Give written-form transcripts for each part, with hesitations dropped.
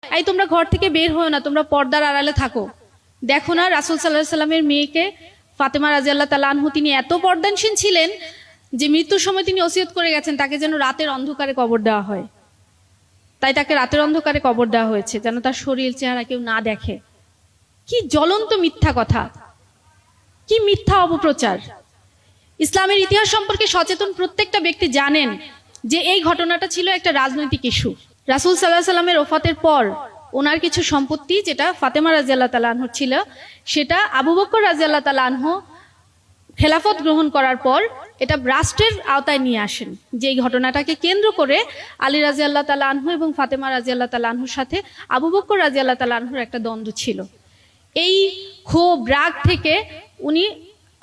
এই তোমরা ঘর থেকে বের হও না, তোমরা পর্দার আড়ালে থাকো। দেখো না রাসূল সাল্লাল্লাহু আলাইহি সাল্লামের মেয়েকে ফাতেমা রাদিয়াল্লাহু তাআলা আনহু, তিনি এত পর্দানশীল ছিলেন যে মৃত্যুর সময় তিনি ওসিয়ত করে গেছেন তাকে যেন রাতের অন্ধকারে কবর দেওয়া হয়। তাই তাকে রাতের অন্ধকারে কবর দেওয়া হয়েছে, যেন তার শরীর চেহারা কেউ না দেখে। কি জ্বলন্ত মিথ্যা কথা, কি মিথ্যা অপপ্রচার। ইসলামের ইতিহাস সম্পর্কে সচেতন প্রত্যেকটা ব্যক্তি জানেন যে এই ঘটনাটা ছিল একটা রাজনৈতিক ইস্যু। রাসূল সাল্লাল্লাহু আলাইহি সাল্লামের ওফাতের পর ওনার কিছু সম্পত্তি যেটা ফাতেমা রাদিয়াল্লাহু তাআলা আনহুর ছিল, সেটা আবু বকর রাদিয়াল্লাহু তাআলা আনহু খেলাফত গ্রহণ করার পর এটা রাষ্ট্রের আওতায় নিয়ে আসেন। যে এই ঘটনাটাকে কেন্দ্র করে আলী রাদিয়াল্লাহু তাআলা আনহু এবং ফাতেমা রাদিয়াল্লাহু তাআলা আনহুর সাথে আবু বকর রাদিয়াল্লাহু তাআলা আনহুর একটা দ্বন্দ্ব ছিল। এই ক্ষোভ রাগ থেকে উনি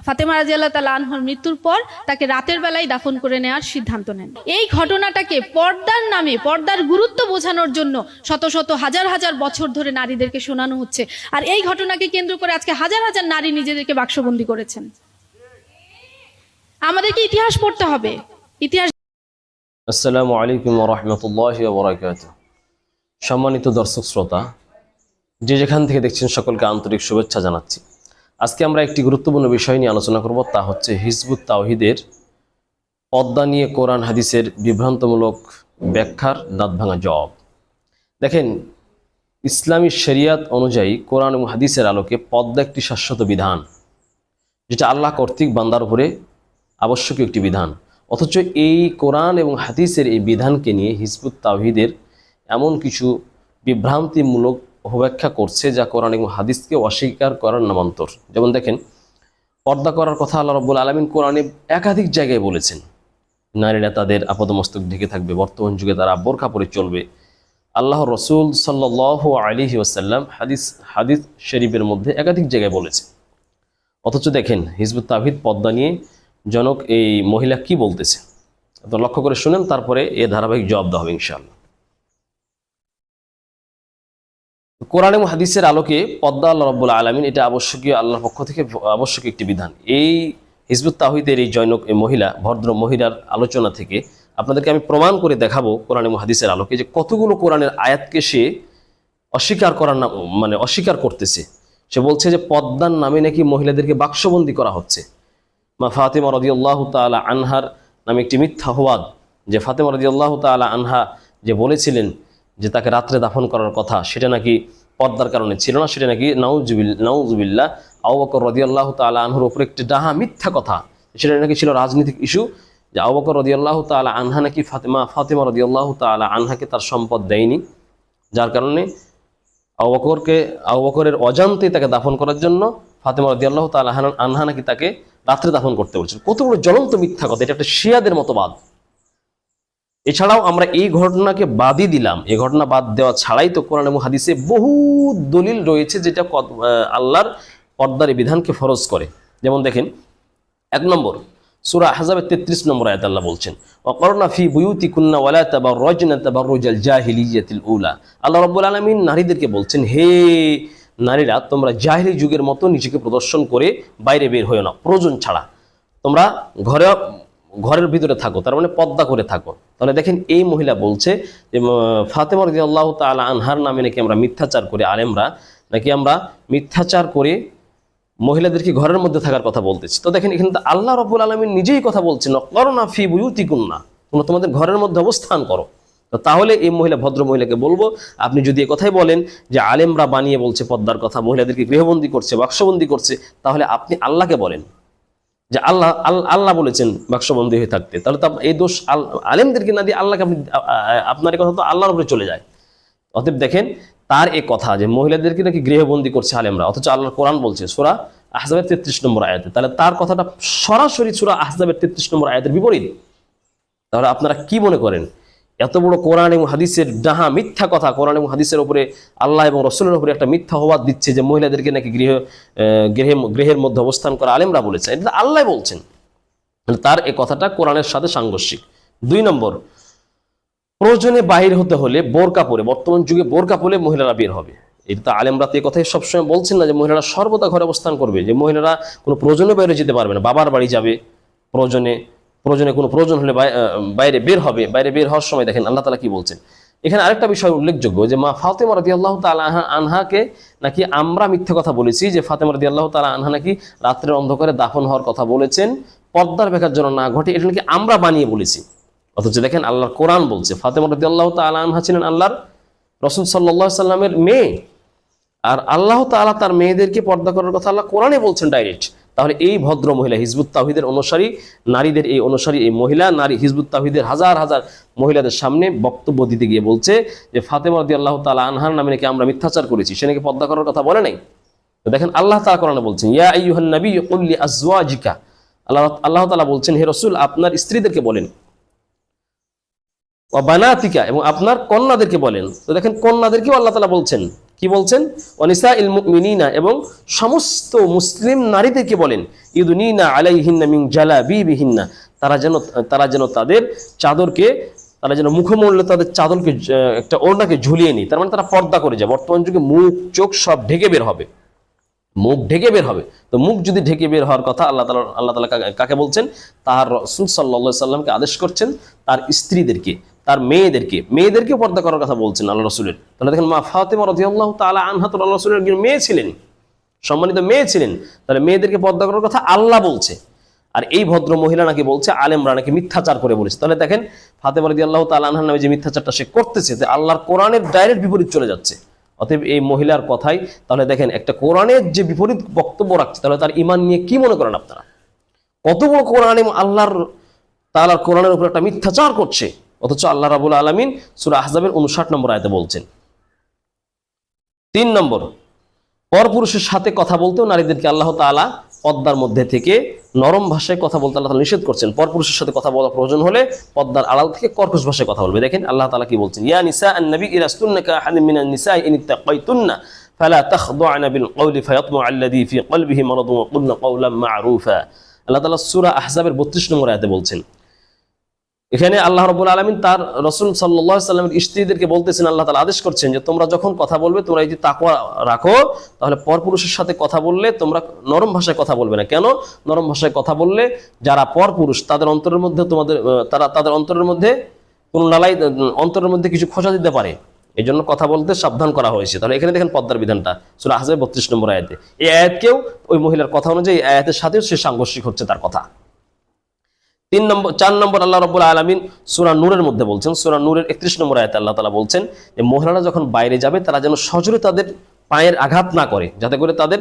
ফাতেমা রাদিয়াল্লাহু তাআলা আনহার মৃত্যুর পর তাকে রাতের বেলায় দাফন করে নেওয়ার সিদ্ধান্ত নেন। এই ঘটনাটাকে পর্দার নামে, পর্দার গুরুত্ব বোঝানোর জন্য শত শত হাজার হাজার বছর ধরে নারীদেরকে শোনানো হচ্ছে। আর এই ঘটনাকে কেন্দ্র করে আজকে হাজার হাজার নারী নিজেদেরকে বাক্সবন্দী করেছেন। আমাদেরকে ইতিহাস পড়তে হবে। ইতিহাস। আসসালামু আলাইকুম ওয়া রাহমাতুল্লাহি ওয়া বারাকাতুহু। সম্মানিত দর্শক শ্রোতা, যে যেখান থেকে দেখছেন সকলকে আন্তরিক শুভেচ্ছা জানাচ্ছি। আজকে আমরা একটি গুরুত্বপূর্ণ বিষয় নিয়ে আলোচনা করব, তা হচ্ছে হিজবুত তাওহীদের পর্দা নিয়ে কোরআন হাদিসের বিভ্রান্তমূলক ব্যাখ্যার দাঁত ভাঙা জবাব। দেখেন, ইসলামী শরিয়াত অনুযায়ী কোরআন এবং হাদিসের আলোকে পর্দা একটি শাশ্বত বিধান, যেটা আল্লাহ কর্তৃক বান্দার উপরে আবশ্যকীয় একটি বিধান। অথচ এই কোরআন এবং হাদিসের এই বিধানকে নিয়ে হিজবুত তাওহীদের এমন কিছু বিভ্রান্তিমূলক অপব্যাখ্যা করছে যা কোরআন এবং হাদিসকে অস্বীকার করার নামান্তর। যেমন দেখেন, পর্দা করার কথা আল্লাহ রাব্বুল আলামিন কোরআনে একাধিক জায়গায় বলেছেন। নারীরা তাদের আপাদমস্তক ঢেকে থাকবে, বর্তমান যুগে তারা বোরকা পরে চলবে। আল্লাহ রসুল সাল্লাল্লাহু আলাইহি ওয়াসাল্লাম হাদিস শরীফের মধ্যে একাধিক জায়গায় বলেছে। অথচ দেখেন হিজবুত তাওহীদ পর্দা নিয়ে জনক এই মহিলা কি বলতেছে, তো লক্ষ্য করে শুনেন, তারপরে এ ধারাবাহিক জবাব দেওয়া হবে ইনশাআল্লাহ। কোরআন এবং হাদিসের আলোকে পর্দা আল্লাহ রাব্বুল আলামিন, এটা আবশ্যকীয়, আল্লাহর পক্ষ থেকে আবশ্যকীয় একটি বিধান। এই হিজবুত তাওহীদের এই জনক এই মহিলা, ভদ্র মহিলার আলোচনা থেকে আপনাদেরকে আমি প্রমাণ করে দেখাবো কোরআন এবং হাদিসের আলোকে যে কতগুলো কোরআনের আয়াতকে সে অস্বীকার করার নাম অস্বীকার করতেছে। সে বলছে যে পর্দার নামে নাকি মহিলাদেরকে বাক্সবন্দী করা হচ্ছে। মা ফাতেমা রাদিয়াল্লাহু তাআলা আনহার নামে একটি মিথ্যা অপবাদ, যে ফাতেমা রাদিয়াল্লাহু তাআলা আনহা যে বলেছিলেন যে তাকে রাত্রে দাফন করার কথা, সেটা নাকি পর্দার কারণে ছিল না, সেটা নাকি নাউজুবিল্লাহ আবু বকর রাদিয়াল্লাহু তাআলা আনহুর উপর একটি ডাহা মিথ্যা কথা। সেটা নাকি ছিল রাজনৈতিক ইস্যু, যে আবু বকর রাদিয়াল্লাহু তাআলা আনহা নাকি ফাতেমা রাদিয়াল্লাহু তাআলা আনহাকে তার সম্পদ দেয়নি, যার কারণে আবু বকরের অজান্তে তাকে দাফন করার জন্য ফাতেমা রাদিয়াল্লাহু তাআলা আনহা নাকি তাকে রাত্রে দাফন করতে বলছিল। কত বড় জ্বলন্ত মিথ্যা কথা! এটা একটা শিয়াদের মতবাদ। এছাড়াও আমরা এই ঘটনাকে বাদই দিলাম। এই ঘটনা বাদ দেওয়া ছাড়াই তো কোরআন এবং হাদিসে বহু দলিল রয়েছে যেটা আল্লাহর পর্দার বিধানকে ফরজ করে। যেমন দেখেন, 1 নম্বর সূরা আহজাবের 33 নম্বর আয়াতে আল্লাহ বলছেন, ওয়াকরনা ফি বুয়ুতিকুন্না ওয়ালা তাবাররাজনা তাবাররুজাল জাহিলিয়াতিল উলা। আল্লাহ রাব্বুল আলামিন নারীদেরকে বলছেন, হে নারীরা, তোমরা জাহিলি যুগের মতো নিজেকে প্রদর্শন করে বাইরে বের হয়েও না, প্রয়োজন ছাড়া তোমরা ঘরের ভিতরে থাকো, তার মানে পর্দা করে থাকো। তাহলে দেখেন, এই মহিলা বলছে যে ফাতেমা রাদিয়াল্লাহু তাআলা আনহার নামে নাকি আমরা মিথ্যাচার করে, আলেমরা নাকি আমরা মিথ্যাচার করে মহিলাদেরকে ঘরের মধ্যে থাকার কথা বলতেছি। তো দেখেন, এখানে তো আল্লাহ রাব্বুল আলামিন নিজেই কথা বলছেন, করোনা ফি বুয়ুতিকুন্না, তোমরা তোমাদের ঘরের মধ্যে অবস্থান করো। তো তাহলে এই মহিলা, ভদ্র মহিলাকে বলবো, আপনি যদি এই কথাই বলেন যে আলেমরা বানিয়ে বলছে পর্দার কথা, মহিলাদেরকে গৃহবন্দী করছে, বাক্সবন্দী করছে, তাহলে আপনি আল্লাহকে বলেন যে আল্লাহ বলেছেন বাক্সবন্দী হয়ে থাকতে। তাহলে তো এই দোষ আলেমদেরকে না দিয়ে আল্লাহকে, আপনার এই কথা তো আল্লাহর উপরে চলে যায়। অতএব দেখেন, তার এই কথা যে মহিলাদেরকে নাকি গৃহবন্দী করছে আলেমরা, অথচ আল্লাহর কোরআন বলছে সূরা আহজাবের 33 নম্বর আয়াতে, তাহলে তার কথাটা সরাসরি সূরা আহজাবের 33 নম্বর আয়াতের বিপরীত। তাহলে আপনারা কি মনে করেন, এত বড় কোরআন এবং হাদিসের ডাহা মিথ্যা কথা, কোরআন এবং হাদিসের উপরে আল্লাহ এবং রসুলের উপরে একটা মিথ্যা অপবাদ দিচ্ছে যে মহিলাদেরকে নাকি গৃহের মধ্যে অবস্থান করা আলেমরা বলেছে, এটা আল্লাহ বলছেন। তার এই কথাটা কোরআনের সাথে সাংঘর্ষিক। 2 নম্বর, প্রয়োজনে বাহির হতে হলে বোরকা পরে, বর্তমান যুগে বোরকা পরে মহিলারা বের হবে। এটা তো আলেমরা তো এই কথাই সবসময় বলছেন না যে মহিলারা সর্বদা ঘরে অবস্থান করবে, যে মহিলারা কোনো প্রয়োজনে বাইরে যেতে পারবে না, বাবার বাড়ি যাবে, প্রয়োজনে কোনো প্রয়োজন হলে বাইরে বের হবে। বাইরে বের হওয়ার সময় দেখেন আল্লাহ তাআলা কি বলছেন, এখানে আরেকটা বিষয় উল্লেখযোগ্য যে মা ফাতেমা রাদিয়াল্লাহু তাআলা আনহাকে নাকি আমরা মিথ্যে কথা বলেছি, যে ফাতেমা রাদিয়াল্লাহু তাআলা আনহা নাকি রাত্রের অন্ধকারে দাফন হওয়ার কথা বলেছেন, পর্দার বেকার জন্য না ঘটে, এটা নাকি আমরা বানিয়ে বলেছি। অথচ দেখেন আল্লাহর কোরআন বলছে ফাতেমা রাদিয়াল্লাহু তাআলা আনহা ছিলেন আল্লাহর রাসূল সাল্লাল্লাহু আলাইহি সাল্লামের মেয়ে, আর আল্লাহ তাআলা তার মেয়েদেরকে পর্দা করার কথা আল্লাহ কোরআনে বলছেন ডাইরেক্ট। তাহলে এই ভদ্র মহিলা হিজবুত তাওহীদের অনুসারী নারীদের, এই অনুসারী এই মহিলা নারী হিজবুত তাওহীদের হাজার হাজার মহিলাদের সামনে বক্তব্য দিতে গিয়ে বলছে যে ফাতেমা রাদিয়াল্লাহু তাআলা আনহার নামে নাকি আমরা মিথ্যাচার করেছি, সে নাকি পর্দা করার কথা বলে নাই। তো দেখেন আল্লাহ তাআলা কোরআনে বলছেন ইয়া আইয়ুহান নবী কুল লি আজওয়াজিকা, আল্লাহ তাআলা বলছেন হে রাসূল আপনার স্ত্রীদেরকে বলেন, ওয়া বানাতিকা এবং আপনার কন্যাদেরকে বলেন। তো দেখেন কন্যাদেরকেও আল্লাহ তাআলা বলছেন, কি বলছেন, ওয়া নিসাইল মুমিনিনা এবং সমস্ত মুসলিম নারীদেরকে বলেন ইউদনিনা আলাইহিন্না মিন জালাবিবিহিন্না, তারা যেন তাদের চাদরকে, তারা যেন মুখমণ্ডলে তাদের চাদরকে একটা ওড়নাকে ঝুলিয়ে নি, তার মানে তারা পর্দা করে যায়। বর্তমান যুগে মুখ চোখ সব ঢেকে বের হবে, মুখ ঢেকে বের হবে। তো মুখ যদি ঢেকে বের হওয়ার কথা আল্লাহ তাআলা কাকে বলছেন, তার রাসূল সাল্লাল্লাহু আলাইহি সাল্লামকে আদেশ করছেন, তার স্ত্রীদেরকে, তার মেয়েদেরকে পর্দা করার কথা বলছেন আল্লাহ রাসূলের। তাহলে দেখেন মা ফাতেমা রাদিয়াল্লাহু তাআলা আনহা তো আল্লাহ রাসূলের একজন মেয়ে ছিলেন, সম্মানিত মেয়ে ছিলেন। তাহলে মেয়েদেরকে পর্দা করার কথা আল্লাহ বলছে, আর এই ভদ্র মহিলা নাকি বলছে আলেমরা নাকি মিথ্যাচার করে বলেছে। তাহলে দেখেন ফাতেমা রাদিয়াল্লাহু তাআলা আনহার নামে যে মিথ্যাচারটা সে করতেছে, যে আল্লাহর কোরআনের ডাইরেক্ট বিপরীত চলে যাচ্ছে। অতএব এই মহিলার কথাই তাহলে দেখেন একটা কোরআনের যে বিপরীত বক্তব্য রাখছে, তাহলে তার ঈমান নিয়ে কি মনে করেন আপনারা? কত বড় কোরআনে আল্লাহর তাআলার কোরআনের উপর একটা মিথ্যাচার করছে, অথচ আল্লাহ রাব্বুল আলামিন সূরা আহজাবের 59 নম্বর আয়াতে বলছেন। 3 নম্বর, পরপুরুষের সাথে কথা বলতেও নারীদেরকে আল্লাহ তাআলা পর্দার মধ্যে থেকে নরম ভাষায় কথা বলতে আল্লাহ তাআলা নিষেধ করছেন। পরপুরুষের সাথে কথা বলা প্রয়োজন হলে পর্দার আড়াল থেকে কর্কশ ভাষায় কথা বলবে। দেখেন আল্লাহ তাআলা কি বলছেন, ইয়া নিসা আন-নবী ইরাসতুন্না কাহাদিম মিনান নিসাই ইন ইত্তাকাইতুন্না ফালা তাখদু'না বিল কওলি ফায়াতমা আল্লাযী ফি কলবিহি মারাদুন ওয়া কুলনা কাওলাম মা'রুফা। আল্লাহ তাআলা সূরা আহজাবের 32 নম্বর আয়াতে বলছেন। এখানে আল্লাহ রাব্বুল আলামিন তার রাসূল সাল্লাল্লাহু আলাইহি সাল্লামের স্ত্রীদেরকে বলতেছেন, আল্লাহ তাআলা আদেশ করছেন যে তোমরা যখন কথা বলবে তোমরা এই যে তাকওয়া রাখো, তাহলে পরপুরুষের সাথে কথা বললে তোমরা নরম ভাষায় কথা বলবে না। কেন নরম ভাষায় কথা বললে যারা পরপুরুষ তাদের অন্তরের মধ্যে তাদের অন্তরের মধ্যে কোন নালাই অন্তরের মধ্যে কিছু খোঁচা দিতে পারে, এই জন্য কথা বলতে সাবধান করা হয়েছে। তাহলে এখানে দেখেন পর্দার বিধানটা সূরা আহজাব 32 নম্বর আয়াতে, এই আয়াতকেও ওই মহিলার কথা অনুযায়ী এই আয়াতের সাথেও সে সাংঘর্ষিক হচ্ছে তার কথা। 4 নম্বর আল্লাহ রাব্বুল আলামিন সূরা নূরের মধ্যে বলছেন, সূরা নূরের 31 নম্বর আয়াতে আল্লাহ তাআলা বলছেন যে মহিলারা যখন বাইরে যাবে তারা যেন সজোরে তাদের পায়ের আঘাত না করে, যাতে করে তাদের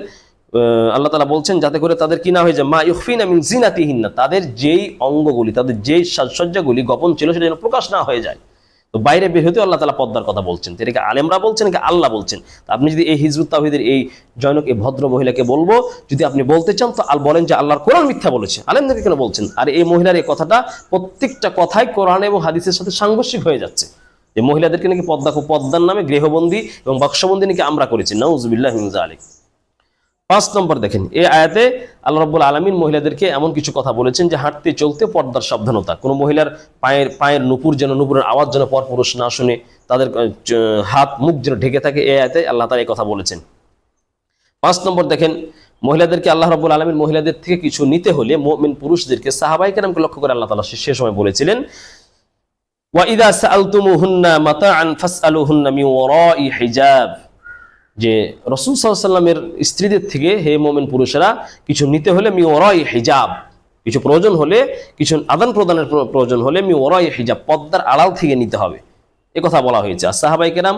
আল্লাহ তাআলা বলছেন যাতে করে তাদের কি না হয়ে যায়, মা ইউখফিনা মিন জিনাতিহিন্না, তাদের যেই অঙ্গগুলি তাদের যেই সাজসজ্জাগুলি গোপন ছিল সেটা যেন প্রকাশ না হয়ে যায়। তো বাইরে বের হতে আল্লাহ তাআলা পর্দার কথা বলছেন। এটাকে আলেমরা বলছেন নাকি আল্লাহ বলছেন? তো আপনি যদি এই হিজবুত তাওহীদের এই জনক এই ভদ্র মহিলাকে বলবো, যদি আপনি বলতে চান তো বলেন যে আল্লাহর কোরআন মিথ্যা বলেছে, আলেমদেরকে কেন বলছেন? আর এই মহিলার এই কথাটা প্রত্যেকটা কথাই কোরআন এবং হাদিসের সাথে সাংঘর্ষিক হয়ে যাচ্ছে, যে মহিলাদেরকে নাকি পর্দার নামে গৃহবন্দী এবং বাক্সবন্দী নাকি আমরা করেছি, নাউযুবিল্লাহি মিন যালিক। 5 নম্বর দেখেন এই আয়াতে আল্লাহ রাব্বুল আলামিন মহিলাদেরকে এমন কিছু কথা বলেছেন যে হাঁটতে চলতে পর্দার সাবধানতা, কোনো মহিলার পায়ের নুপুরের আওয়াজ যেন পরপুরুষ না শুনে, তাদের হাত মুখ যেন ঢেকে থাকে, এই আয়াতে আল্লাহ তাআলা এই কথা বলেছেন। 5 নম্বর দেখেন মহিলাদেরকে আল্লাহ রাব্বুল আলামিন মহিলাদের থেকে কিছু নিতে হলে মুমিন পুরুষদেরকে সাহাবায়ে কেরামকে লক্ষ্য করে আল্লাহ তাআলা সে সময় বলেছিলেন, ওয়া ইযা সাআলতুমুহুন্না মাতাআন ফাসআলুহুন্না মিন ওয়ারাই হিজাব, যে রাসূল সাল্লাল্লাহু আলাইহি সাল্লামের স্ত্রীদের থেকে হে মুমিন পুরুষেরা কিছু নিতে হলে মি ওয়ারাই হিজাব, কিছু প্রয়োজন হলে, কিছু আদান প্রদানের প্রয়োজন হলে মি ওয়ারাই হিজাব, পর্দার আড়াল থেকে নিতে হবে, এ কথা বলা হয়েছে। আর সাহাবায়ে কেরাম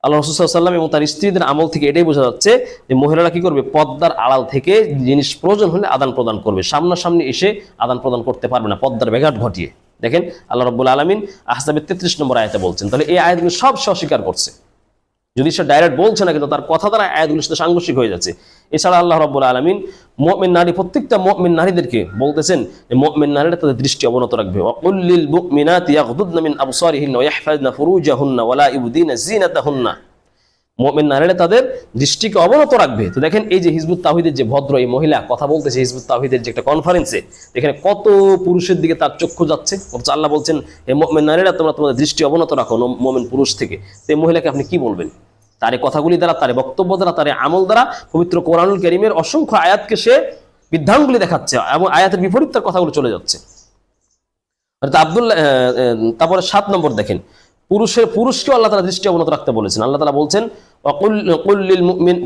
আল্লাহ রাসূল সাল্লাল্লাহু আলাইহি সাল্লাম এবং তার স্ত্রীদের আমল থেকে এটাই বোঝা যাচ্ছে যে মহিলারা কি করবে, পর্দার আড়াল থেকে জিনিস প্রয়োজন হলে আদান প্রদান করবে, সামনাসামনি এসে আদান প্রদান করতে পারবে না পর্দার ব্যাঘাত ঘটিয়ে। দেখেন আল্লাহ রাব্বুল আলামিন আহজাবের 33 নম্বর আয়াতে বলছেন। তাহলে এই আয়াতগুলো সব সে অস্বীকার করছে, যদি সে ডাইরেক্ট বলছে না কিন্তু তার কথা দ্বারা আয়াতগুলোর সাথে সাংঘর্ষিক হয়ে যাচ্ছে। এছাড়া আল্লাহ রাব্বুল আলামিন মুমিন নারী, প্রত্যেকটা মুমিন নারীদেরকে বলতেছেন যে মুমিন নারীরা তাদের দৃষ্টি অবনত রাখবে, ওয়াকুল লিল মুমিনাতি ইয়াগদুদনা মিন আবসারিহিন্না ওয়া ইয়াহফাযনা ফুরুজাহুন্না ওয়া লা ইবদিনা জিনাতাহুন্না, মুমিন নারীরা তাদের দৃষ্টিকে অবনত রাখবে। তো দেখেন এই যে হিজবুত তাওহীদের যে ভদ্র এই মহিলা কথা বলতেছে হিজবুত তাওহীদের যে একটা কনফারেন্সে, এখানে কত পুরুষের দিকে তার চক্ষু যাচ্ছে, অথচ আল্লাহ বলছেন হে মুমিন নারীরা তোমরা তোমাদের দৃষ্টি অবনত রাখো মুমিন পুরুষ থেকে। তো এই মহিলাকে আপনি কি বলবেন? তার এই কথাগুলি দ্বারা, তার বক্তব্য দ্বারা, তার আমল দ্বারা পবিত্র কোরআনুল কারীমের অসংখ্য আয়াতকে সে বিধানগুলি দেখাচ্ছে এবং আয়াতের বিপরীত তার কথাগুলো চলে যাচ্ছে। তারপরে 7 নম্বর দেখেন পুরুষকেও আল্লাহ তাআলা দৃষ্টি অবনত রাখতে বলেছেন। আল্লাহ তাআলা বলছেন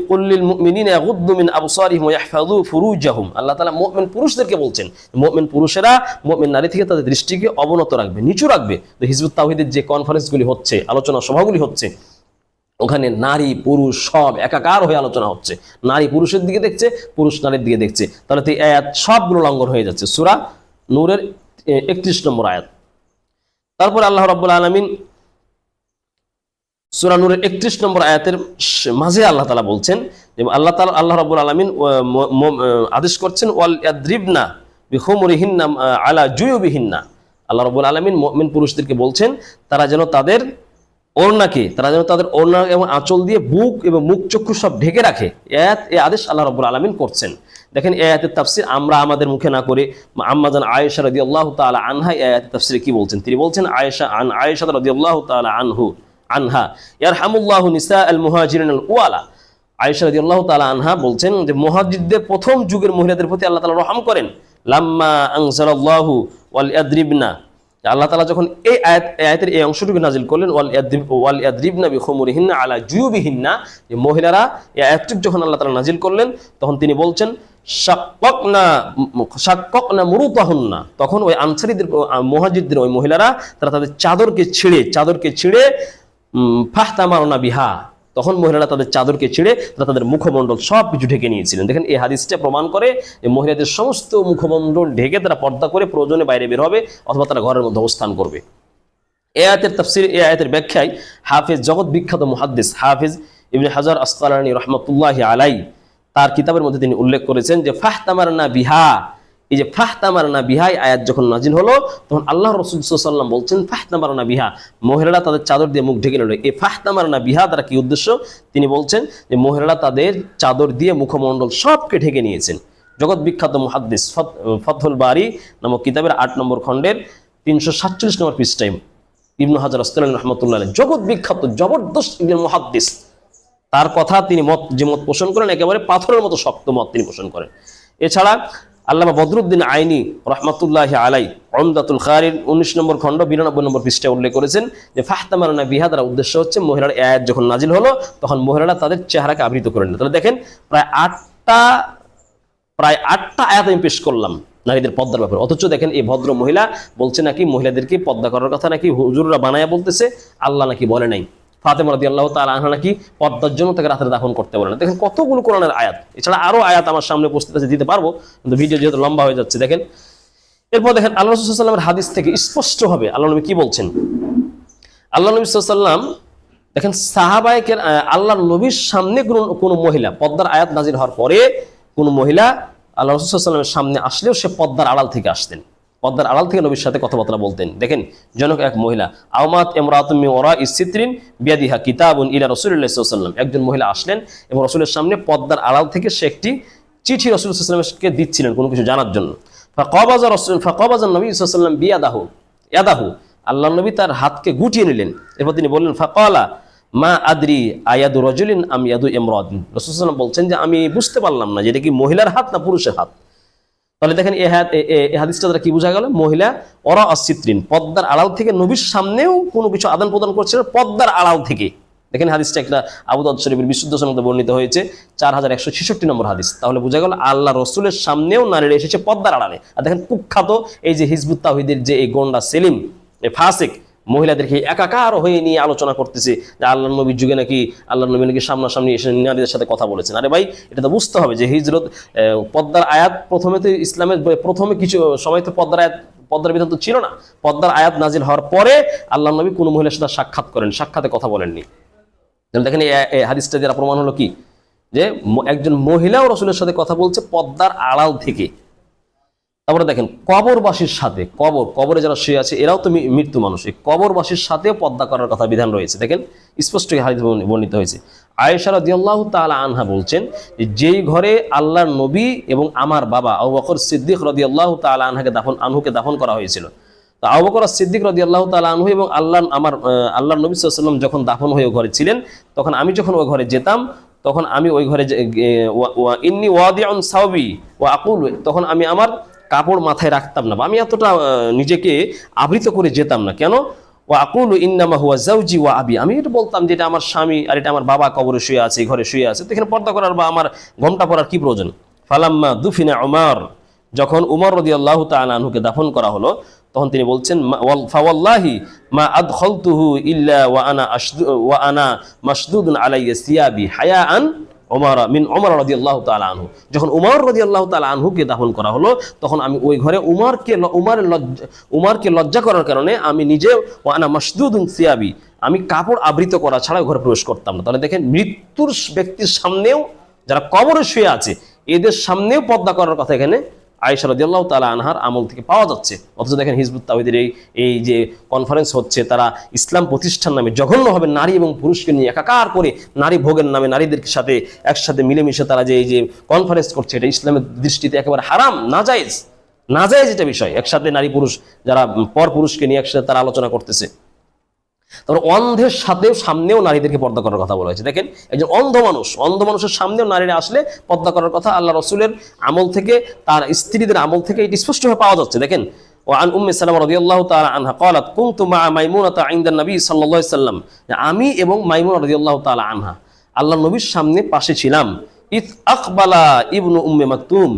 কুল লিল মুমিনিনা ইয়াগুদ্দু মিন আবসারিহিম ওয়া ইয়াহফাযু ফুরুজাহুম। আল্লাহ তাআলা মুমিন পুরুষদেরকে বলছেন, মুমিন পুরুষেরা মুমিন নারী থেকে তাদের দৃষ্টিকে অবনত রাখবে, নিচু রাখবে। তো হিজবুত তাওহীদের যে কনফারেন্সগুলি হচ্ছে, আলোচনা সভাগুলি হচ্ছে, ওখানে নারী পুরুষ সব একাকার হয়ে আলোচনা হচ্ছে। নারী পুরুষের দিকে দেখছে, পুরুষ নারীর দিকে দেখছে। তাহলে তো এই আয়াত সবগুলো লঙ্ঘন হয়ে যাচ্ছে। সূরা নূরের 31 নম্বর আয়াত। তারপর আল্লাহ রাব্বুল আলামিন সূরা নূরের 31 নম্বর আয়াতের মাঝে আল্লাহ তাআলা বলছেন যে আল্লাহ রাব্বুল আলামিন আদেশ করছেন ওয়াল ইয়াদরিবনা বিখুমুরিহিন্না আলা জুয়ুবিহিন্না। আল্লাহ রাব্বুল আলামিন মুমিন পুরুষদেরকে বলছেন তারা যেন তাদের ওড়না এবং আঁচল দিয়ে বুক এবং মুখ চক্ষু সব ঢেকে রাখে। এই আদেশ আল্লাহ রাব্বুল আলামিন করছেন। দেখেন এই আয়াতের তাফসীর আমরা আমাদের মুখে না করে আম্মাজান আয়েশা রাদিয়াল্লাহু তাআলা আনহা এই আয়াতের তাফসীরে কি বলছেন? তিনি বলছেন আয়েশা রাদিয়াল্লাহু তাআলা আনহা ইয়ারহামুল্লাহু নিসাআল মুহাজিরিন আল উওয়ালা। আয়েশা রাদিয়াল্লাহু তাআলা আনহা বলছেন যে মুহাজিরদের প্রথম যুগের মহিলাদের প্রতি আল্লাহ তাআলা রহম করেন। লাম্মা আনজালাল্লাহু ওয়াল ইয়াদরিবনা, আল্লাহ তাআলা যখন এই আয়াতের এই অংশটুকু নাজিল করলেন ওয়াল ইয়াদরিবনা বিখুমুরিহিন্না আলা জুয়ুবিহিন্না, যে মহিলারা এই আয়াতটুকু যখন আল্লাহ তাআলা নাজিল করলেন তখন তিনি বলছেন শাক্কাকনা মুরুতাহুন্না। তখন ওই আনসারীদের মুহাজিরদের ওই মহিলারা তারা তাদের চাদরকে ছিঁড়ে ফাহতামারনা বিহা, তখন মহিলারা তাদের চাদরকে ছিঁড়ে তারা তাদের মুখমণ্ডল সব কিছু ঢেকে নিয়েছিলেন। দেখেন এই হাদিসটা প্রমাণ করে যে মহিলাদের সমস্ত মুখমণ্ডল ঢেকে তারা পর্দা করে প্রয়োজনে বাইরে বের হবে অথবা তারা ঘরের মধ্যে অবস্থান করবে। এই আয়াতের তাফসীর, এই আয়াতের ব্যাখ্যায় হাফেজ, জগৎ বিখ্যাত মুহাদ্দিস হাফেজ ইবনে হাজার আসকালানী রাহমাতুল্লাহি আলাইহি তার কিতাবের মধ্যে তিনি উল্লেখ করেছেন যে ফাহতামারনা বিহা, এই যে ফাহতামারনা বিহা আয়াত যখন নাজিল হলো তখন আল্লাহ রাসূল সাল্লাল্লাহু আলাইহি ওয়াসাল্লাম বলছেন ফাহতামারনা বিহা, মহিলারা তাদের চাদর দিয়ে মুখ ঢেকে নিল। এই ফাহতামারনা বিহা দ্বারা কি উদ্দেশ্য? তিনি বলছেন যে মহিলারা তাদের চাদর দিয়ে মুখমণ্ডল সবকে ঢেকে নিয়েছেন। জগৎ বিখ্যাত মুহাদ্দিস ফাতহুল বারি নামক কিতাবের 8 নম্বর খণ্ডের 347 নম্বর পৃষ্ঠায় ইবনে হাজার আসকালানী রাহমাতুল্লাহ আলাইহি, জগৎ বিখ্যাত জবরদস্ত একজন মুহাদ্দিস, তার কথা তিনি মত পোষণ করেন, একেবারে পাথরের মতো শক্ত মত তিনি পোষণ করেন। এছাড়া আল্লামা বদরুদ্দিন আইনি রাহমাতুল্লাহি আলাইহি উমদাতুল কারির 19 নম্বর খণ্ড 92 নম্বর পৃষ্ঠায় উল্লেখ করেছেন যে ফাহতামারনা বিহা দ্বারা উদ্দেশ্য হচ্ছে মহিলার আয়াত যখন নাজিল হলো তখন মহিলারা তাদের চেহারাকে আবৃত করে নিল। তাহলে দেখেন প্রায় আটটা আয়াত আমি পেশ করলাম নারীদের পর্দার ব্যাপারে, অথচ দেখেন এই ভদ্র মহিলা বলছে নাকি মহিলাদেরকে পর্দা করার কথা নাকি হুজুররা বানায়া বলতেছে, আল্লাহ নাকি বলে নাই। ফাতেমা রাদিয়াল্লাহু তাআলা আনহা নাকি পর্দার জন্য তাকে রাতে দাফন করতে বলেন। দেখেন কতগুলো কোরআনের আয়াত, এছাড়া আরো আয়াত আমার সামনে উপস্থিত আছে, দিতে পারবো কিন্তু ভিডিও যেহেতু লম্বা হয়ে যাচ্ছে। দেখেন এরপর দেখেন আল্লাহ রাসূল সাল্লাল্লাহু আলাইহি ওয়াসাল্লামের হাদিস থেকে স্পষ্টভাবে আল্লাহ নবী কি বলছেন। আল্লাহ নবী সাল্লাল্লাহু আলাইহি ওয়াসাল্লাম দেখেন সাহাবায়ে আল্লাহর নবীর সামনে কোনো মহিলা পর্দার আয়াত নাজিল হওয়ার পরে কোনো মহিলা আল্লাহ রাসূল সাল্লাল্লাহু আলাইহি ওয়াসাল্লামের সামনে আসলেও সে পর্দার আড়াল থেকে আসতেন, পর্দার আড়াল থেকে নবীর সাথে কথাবার্তা বলতেন। দেখেন জনক এক মহিলা আওমাত ইমরাতুম মিন ওয়ারাই সিতরিন বিয়াদিহা কিতাবুন ইলা রাসূলিল্লাহি সাল্লাল্লাহু আলাইহি ওয়াসাল্লাম, একজন মহিলা আসলেন এবং রাসূলের সামনে পর্দার আড়াল থেকে সে একটি চিঠি রাসূল সাল্লাল্লাহু আলাইহি ওয়াসাল্লামকে দিচ্ছিলেন কোনো কিছু জানার জন্য। ফাকাবাযা নবী সাল্লাল্লাহু আলাইহি ওয়াসাল্লাম ইয়াদাহু, আল্লাহর নবী তার হাতকে গুটিয়ে নিলেন। এরপর তিনি বললেন ফাকালা মা আদরি আয়াদু রাজুলিন আম ইয়াদু ইমরাতিন, রাসূল সাল্লাল্লাহু আলাইহি ওয়াসাল্লাম বলছেন যে আমি বুঝতে পারলাম না যে এটা কি মহিলার হাত না পুরুষের হাত। তাহলে দেখেন এই হাদিসটা দ্বারা কি বোঝা গেল, মহিলা ওরা আসিত্রিন পর্দার আড়াল থেকে নবীর সামনেও কোনো কিছু আদান প্রদান করছিল পর্দার আড়াল থেকে। দেখেন হাদিসটা একটা আবু দাউদ শরীফের বিশুদ্ধ সনদে বর্ণিত হয়েছে 4166 নম্বর হাদিস। তাহলে বোঝা গেল আল্লাহ রসুলের সামনেও নারীরা এসেছে পর্দার আড়ালে। আর দেখেন কুখ্যাত এই যে হিজবুত তাওহীদের যে এই গোন্ডা সেলিম এই ফাসিক মহিলাদেরকে একাকার হয়ে নিয়ে আলোচনা করতেছে যে আল্লাহ নবীর যুগে নাকি আল্লাহ নবী নাকি সামনাসামনি এসে নারীদের সাথে কথা বলেছেন। আরে ভাই এটা তো বুঝতে হবে যে হিজরত পর্দার আয়াত প্রথমে তো ইসলামের প্রথমে কিছু সময় তো পর্দার বিধান তো ছিল না। পর্দার আয়াত নাজিল হওয়ার পরে আল্লাহ নবী কোনো মহিলার সাথে সাক্ষাৎ করেন, সাক্ষাতে কথা বলেননি। দেখেন এই হাদিসটা যারা প্রমাণ হলো কি যে একজন মহিলাও রাসূলের সাথে কথা বলছে পর্দার আড়াল থেকে। তারপরে দেখেন কবরবাসীর সাথে কবরে যারা শুয়ে আছে এরাও তো মৃত্যু মানুষ, এই কবরবাসীর সাথেও পর্দা করার কথা বিধান রয়েছে। দেখেন স্পষ্ট হাদিস বর্ণিত হয়েছে। আয়েশা রাদিয়াল্লাহু তাআলা আনহা বলছেন যেই ঘরে আল্লাহর নবী এবং আমার বাবা আবু বকর সিদ্দিক রাদিয়াল্লাহু তাআলা আনহুকে দাফন করা হয়েছিল, তো আবু বকর সিদ্দিক রাদিয়াল্লাহু তাআলা আনহু এবং আল্লাহর নবী সাল্লাল্লাহু আলাইহি ওয়াসাল্লাম যখন দাফন হয়ে ঘরে ছিলেন তখন আমি যখন ওই ঘরে যেতাম তখন আমি ওই ঘরে ইন্নী ওয়াদিউন সাওবি ওয়া আকুল, তখন আমি আমার কাপড় মাথায় রাখতাম না, আমি এতটা নিজেকে আবৃত করে যেতাম না। কেন? ওয়া আকুলু ইন্নামা হুয়া যাওজি ওয়া আবি, আমি এটা বলতাম যে এটা আমার স্বামী আর এটা আমার বাবা কবরে শুয়ে আছে, ঘরে শুয়ে আছে, তো এখানে পর্দা করার বা আমার ঘোমটা পরার কি প্রয়োজন। ফালাম্মা দুফিনা উমর, যখন উমর রাদিয়াল্লাহু তাআলা আনহুকে দাফন করা হলো, তখন তিনি বলছেন ফাওয়াল্লাহি মা আদখালতুহু ইল্লা ওয়া আনা মাসদুদুন আলাইয়া সিয়াবি হায়াআন উমর রাদিয়াল্লাহু তাআলা আনহু। যখন উমর রাদিয়াল্লাহু তাআলা আনহুকে দাফন করা হলো, তখন আমি ওই ঘরে উমরকে লজ্জা করার কারণে আমি নিজে ওয়া আনা মাসদুদুন সিয়াবি, আমি কাপড় আবৃত করা ছাড়া ঘরে প্রবেশ করতাম না। তাহলে দেখেন, মৃত্যুর ব্যক্তির সামনেও, যারা কবরে শুয়ে আছে এদের সামনেও পর্দা করার কথা এখানে আয়েশা রাদিয়াল্লাহু তাআলা আনহার আমল থেকে পাওয়া যাচ্ছে। অথচ দেখেন হিজবুত তাওহীদের এই যে কনফারেন্স হচ্ছে, তারা ইসলাম প্রতিষ্ঠান নামে জঘন্যভাবে নারী এবং পুরুষকে নিয়ে একাকার করে নারী ভোগের নামে নারীদের সাথে একসাথে মিলেমিশে তারা যে এই যে কনফারেন্স করছে, এটা ইসলামের দৃষ্টিতে একেবারে হারাম, নাজায়েজ এটা বিষয়। একসাথে নারী পুরুষ যারা পর পুরুষকে নিয়ে একসাথে তারা আলোচনা করতেছে। তারপর অন্ধের সামনেও নারীদেরকে পর্দা করার কথা বলা হয়েছে। দেখেন, একজন অন্ধ মানুষের সামনেও নারীরা আসলে পর্দা করার কথা আল্লাহ রসুলের আমল থেকে, তার স্ত্রীদের আমল থেকে এটি স্পষ্টভাবে পাওয়া যাচ্ছে। দেখেন, وعن أم سلمة رضي الله تعالى عنها قالت كنت مع ميمونة عند النبي صلى الله عليه وسلم, আমি এবং মাইমুনা রাদিয়াল্লাহু তাআলা আনহা আল্লাহর নবীর সামনে পাশে ছিলাম। ইদ আকবালা ইবনু উম্মে মাকতুম,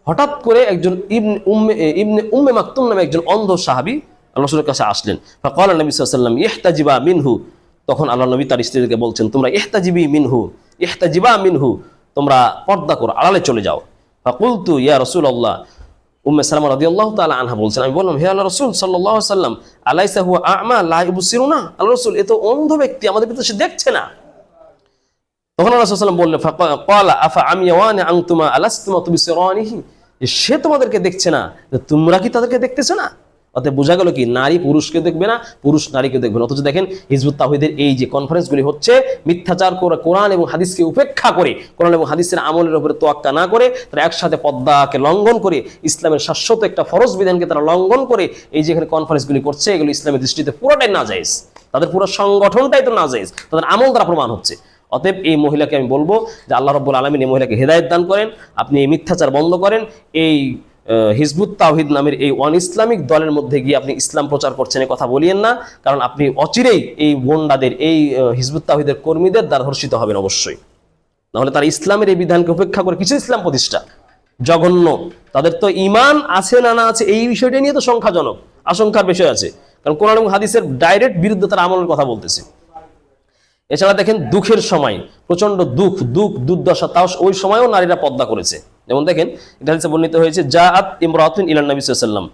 হঠাৎ করে একজন ইবনে উম্মে মাকতুম নামে একজন অন্ধ সাহাবী আল্লাহ রাসূলের কাছে আসলেন। ফাকাল নবী সাল্লাল্লাহু আলাইহি ওয়াসাল্লাম ইহতাজিবা মিনহু, তখন আল্লাহ নবী তার স্ত্রীকে বলছেন, তোমরা ইহতাজিবা মিনহু, তোমরা পর্দা করো, আড়ালে চলে যাও। ফাকুলতু ইয়া রাসূলুল্লাহ, উম্মে সালামা রাদিয়াল্লাহু তাআলা আনহা বলছেন, আমি বললাম, হে আল্লাহর রাসূল সাল্লাল্লাহু আলাইহি ওয়াসাল্লাম, আলাইসা হুয়া আ'মা লা ইবসিরুনা, আল্লাহর রাসূল এ তো অন্ধ ব্যক্তি, আমাদেরকে তো সে দেখছে না। তখন আল্লাহ রাসূল সাল্লাল্লাহু আলাইহি ওয়াসাল্লাম বললেন, ফাকালা আফা আমিয়াওয়ানি আনতুমা আলাস্তুমা তুবসিরানিহি, সে তোমাদেরকে দেখছে না, তোমরা কি তাদেরকে দেখতেছো না? অতএব বোঝা গেল কি, নারী পুরুষকে দেখবে না, পুরুষ নারীকে দেখবে না। অথচ দেখেন, হিজবুত তাওহীদের এই যে কনফারেন্সগুলি হচ্ছে, মিথ্যাচার করে কোরআন এবং হাদিসকে উপেক্ষা করে, কোরআন এবং হাদিসের আমলের উপরে তোয়াক্কা না করে, তারা একসাথে পর্দাকে লঙ্ঘন করে, ইসলামের শাশ্বত একটা ফরজ বিধানকে তারা লঙ্ঘন করে এই যে এখানে কনফারেন্সগুলি করছে, এগুলো ইসলামের দৃষ্টিতে পুরোটাই নাজায়েজ, তাদের পুরো সংগঠনটাই তো নাজায়েজ, তাদের আমল দ্বারা প্রমাণ হচ্ছে। অতএব এই মহিলাকে আমি বলবো যে আল্লাহ রাব্বুল আলামিন এই মহিলাকে হেদায়েত দান করেন, আপনি এই মিথ্যাচার বন্ধ করেন। এই হিজবুত তাওহীদ নামের এই ওয়ান ইসলামিক দলের মধ্যে গিয়ে আপনি ইসলাম প্রচার করছেন, এই কথা বলিয়েন না, কারণ আপনি অচিরেই এই গোন্ডাদের, এই হিজবুত তাওহীদের কর্মীদের দ্বারা ধর্ষিত হবেন অবশ্যই। নাহলে তারা ইসলামের এই বিধানকে উপেক্ষা করে কিছু ইসলাম প্রতিষ্ঠা, জঘন্য। তাদের তো ঈমান আছে না আছে এই বিষয়টা নিয়ে তো সংখ্যাজনক, আশঙ্কার বিষয় আছে, কারণ কোরআন এবং হাদিসের ডাইরেক্ট বিরুদ্ধে তারা আমলের কথা বলতেছে। এছাড়া দেখেন, দুঃখের সময়, প্রচন্ড দুর্দশা, তাও ওই সময়ও নারীরা পর্দা করেছে। যেমন দেখেন, এটা হাদিসে বর্ণিত হয়েছে, জাআত ইমরাতুন ইলান নবী সাল্লাল্লাহু আলাইহি ওয়াসাল্লাম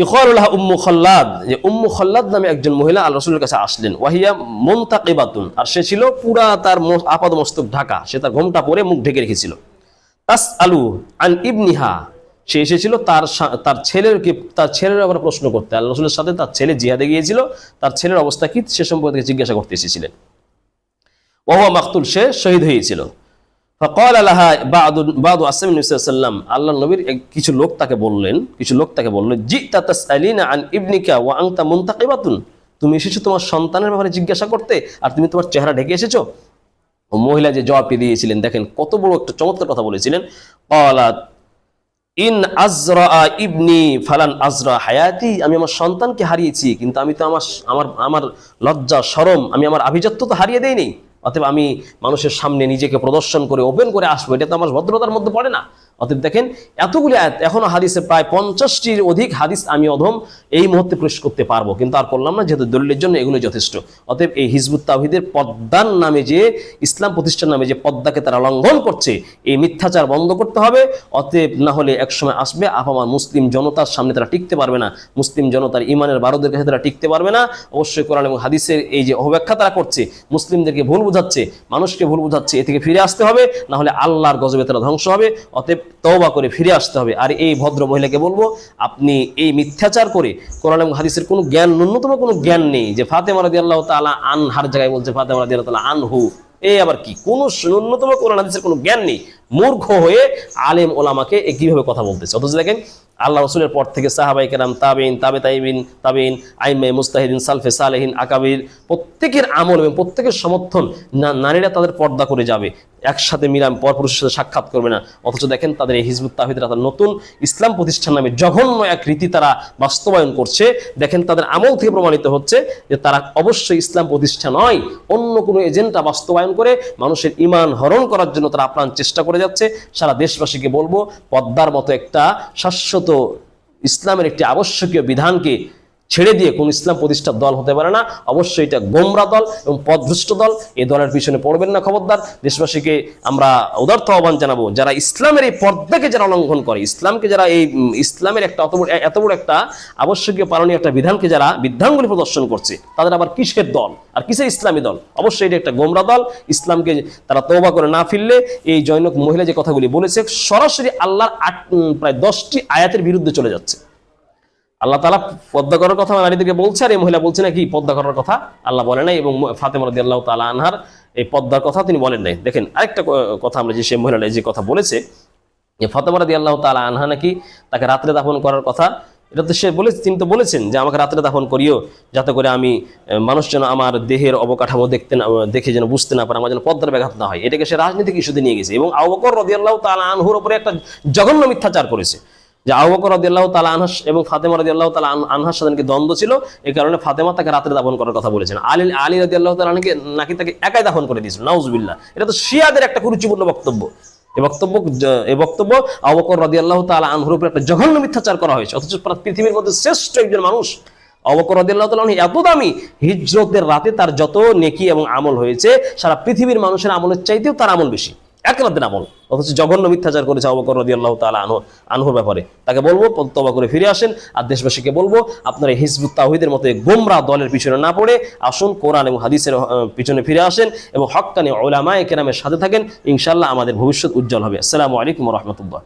ইউকালু লাহা উম্মু খাল্লাদ, যে উম্মু খাল্লাদ নামে একজন মহিলা আল্লাহ রাসূলের কাছে আসলেন। ওয়াহিয়া মুনতাকিবাতুন, আর সে ছিল পুরা তার আপাদ মস্তক ঢাকা, সে তার ঘোমটা পরে মুখ ঢেকে রেখেছিল। তাসআলু আন ইবনিহা, সে এসেছিল তার ছেলের ব্যাপারে প্রশ্ন করতে। আল্লাহ রাসূলের সাথে তার ছেলে জিহাদে গিয়েছিল, তার ছেলের অবস্থা কি সে সম্পর্কে জিজ্ঞাসা করতে এসেছিলেন। ওয়া হুয়া মাকতুল, সে শহীদ হয়েছিল। ফাকাল লাহা বাদু আসহাবিন নবী সাল্লাল্লাহু আলাইহি ওয়াসাল্লাম, আল্লাহর নবীর কিছু লোক তাকে বললেন, জিতা তাসআলিনা আন ইবনিকা ওয়া আনতা মুনতাকিবাতুন, তুমি এসেছো তোমার সন্তানের ব্যাপারে জিজ্ঞাসা করতে, আর তুমি তোমার চেহারা ঢেকে এসেছো। ও মহিলা যে জবাবটি দিয়েছিলেন, দেখেন কত বড় একটা চমৎকার কথা বলেছিলেন। ক্বালাত ইন আজরা ইবনি ফালান আজরা হায়াতি, আমি আমার সন্তানকে হারিয়েছি, কিন্তু আমি তো আমার লজ্জা শরম, আমি আমার আভিজাত্য তো হারিয়ে দেইনি। অতএব আমি মানুষের সামনে নিজেকে প্রদর্শন করে ওপেন করে আসবো, এটা তো আমার ভদ্রতার মধ্যে পড়ে না। অতএব দেখেন, এতগুলি আয়াত, এখনো হাদিসে প্রায় 50টির অধিক হাদিস আমি অধম এই মুহূর্তে পেশ করতে পারবো, কিন্তু আর করলাম না, যেহেতু দলিলের জন্য এগুলো যথেষ্ট। অতএব এই হিজবুত তাওহীদের পদ্মার নামে যে ইসলাম প্রতিষ্ঠান নামে যে পদ্মাকে তারা লঙ্ঘন করছে, এই মিথ্যাচার বন্ধ করতে হবে। অতএব না হলে একসময় আসবে আপামর মুসলিম জনতার সামনে তারা টিকতে পারবে না, মুসলিম জনতার ইমানের বারোদের কাছে তারা টিকতে পারবে না। অবশ্যই কোরআন এবং হাদিসের এই যে অব্যাখ্যা তারা করছে, মুসলিমদেরকে ভুল বুঝাচ্ছে, মানুষকে ভুল বুঝাচ্ছে, এ থেকে ফিরে আসতে হবে, না হলে আল্লাহর গজবে তারা ধ্বংস হবে। অতএব তওবা করে ফিরে আসতে হবে। আর এই ভদ্র মহিলাকে বলবো, আপনি এই মিথ্যাচার করে কোরআন এবং হাদিসের কোনো জ্ঞান, ন্যূনতম কোনো জ্ঞান নেই, যে ফাতেমা রাদিয়াল্লাহু তাআলা আনহার জায়গায় বলছে ফাতেমা রাদিয়াল্লাহু তাআলা আনহু, এই আবার কি, কোনো ন্যূনতম কোরআন হাদিসের কোনো জ্ঞান নেই, মূর্খ হয়ে আলেম ওলামাকে কিভাবে কথা বলতেছে। অথচ দেখেন, আল্লাহ রাসূলের পর থেকে সাহাবায়ে কেরাম, তাবেঈন, তাবেঈন, আইম্মে মুজতাহিদিন, সালফে সালেহিন, আকাবির, প্রত্যেকের আমল এবং প্রত্যেকের সমর্থন, নারীরা তাদের পর্দা করে যাবে। একসাথে মিলাম পরপুরুষের সাথে সাক্ষাৎ করবে না, অথচ দেখেন তাদের এই হিজবুত তাওহীদরা তারা নতুন ইসলাম প্রতিষ্ঠান নামে জঘন্য এক রীতি তারা বাস্তবায়ন করছে। দেখেন তাদের আমল থেকে প্রমাণিত হচ্ছে যে তারা অবশ্যই ইসলাম প্রতিষ্ঠা নয়, অন্য কোনো এজেন্ডা বাস্তবায়ন করে মানুষের ঈমান হরণ করার জন্য তারা আপ্রাণ চেষ্টা করে যাচ্ছে। সারা দেশবাসীকে বলবো, পদ্মার মতো একটা শাশ্বত ইসলামের একটি আবশ্যকীয় বিধানকে ছেড়ে দিয়ে কোন ইসলাম প্রতিষ্ঠার দল হতে পারে না। অবশ্যই এটা গোমরা দল এবং পথভ্রষ্ট দল, এই দলের পিছনে পড়বেন না, খবরদার। দেশবাসীকে আমরা উদার্ত আহ্বান জানাবো, যারা ইসলামের এই পর্দাকে যারা লঙ্ঘন করে, ইসলামকে যারা এই ইসলামের একটা এত বড় একটা আবশ্যকীয় পালনীয় একটা বিধানকে যারা বিধানগুলি প্রদর্শন করছে, তাদের আবার কিসের দল আর কিসের ইসলামী দল? অবশ্যই এটা একটা গোমরা দল। ইসলামকে তারা তওবা করে না ফিরলে, এই জৈনক মহিলা যে কথাগুলি বলেছে সরাসরি আল্লাহর প্রায় 10টি আয়াতের বিরুদ্ধে চলে যাচ্ছে। আল্লাহ তাআলা পর্দা করার কথা নারীদেরকে বলছে, আর এই মহিলা বলছে নাকি পর্দা করার কথা আল্লাহ বলে নাই, এবং ফাতেমা রাদিয়াল্লাহু তাআলা আনহার এই পর্দার কথা তিনি বলেন নাই। দেখেন আরেকটা কথা আমরা যে সে মহিলাটা যে কথা বলেছে যে ফাতেমা রাদিয়াল্লাহু তাআলা আনহা নাকি তাকে রাত্রে দাফন করার কথা, এটা তো সে বলেছে, তিনি তো বলেছেন যে আমাকে রাত্রে দাফন করিও, যাতে করে আমি মানুষ যেন আমার দেহের অবকাঠামো দেখে যেন বুঝতে না পারে, আমার যেন পর্দার ব্যাঘাত না হয়। এটাকে সে রাজনীতিক ইস্যুতে নিয়ে গেছে এবং আবু বকর রাদিয়াল্লাহু তাআলা আনহুর উপরে একটা জঘন্য মিথ্যাচার করেছে, যে আবু বকর রাদিয়াল্লাহু তাআলা আনহা এবং ফাতেমা রাদিয়াল্লাহু তাআলা আনহার সাথে নাকি দ্বন্দ্ব ছিল, এই কারণে ফাতেমা তাকে রাত্রে দাফন করার কথা বলেছেন। আলী রাদিয়াল্লাহু তাআলা নাকি তাকে একাই দাফন করে দিয়েছিল। নাউজুবিল্লাহ, এটা তো শিয়াদের একটা কুরুচিপূর্ণ বক্তব্য। এই বক্তব্য আবু বকর রাদিয়াল্লাহু তাআলা আনহুর উপর একটা জঘন্য মিথ্যাচার করা হয়েছে, অথচ পৃথিবীর মধ্যে শ্রেষ্ঠ একজন মানুষ আবু বকর রাদিয়াল্লাহু তাআলা আনহু এত দামি, হিজরতের রাতে তার যত নেকি এবং আমল হয়েছে সারা পৃথিবীর মানুষের আমলের চাইতেও তার আমল বেশি, এক রাতের আমল, অথচ জঘন্য মিথ্যাচার করেছে আবু বকর রাদিয়াল্লাহু তাআলা আনহুর ব্যাপারে। তাকে বলবো তওবা করে ফিরে আসেন। আর দেশবাসীকে বলবো, আপনারা হিজবুত তাওহীদের মতো গোমরা দলের পিছনে না পড়ে আসুন, কোরআন এবং হাদিসের পিছনে ফিরে আসেন এবং হক্কানি উলামায়ে কেরামের সাথে থাকেন। ইনশাআল্লাহ আমাদের ভবিষ্যৎ উজ্জ্বল হবে। আসসালামু আলাইকুম ওয়া রাহমাতুল্লাহ।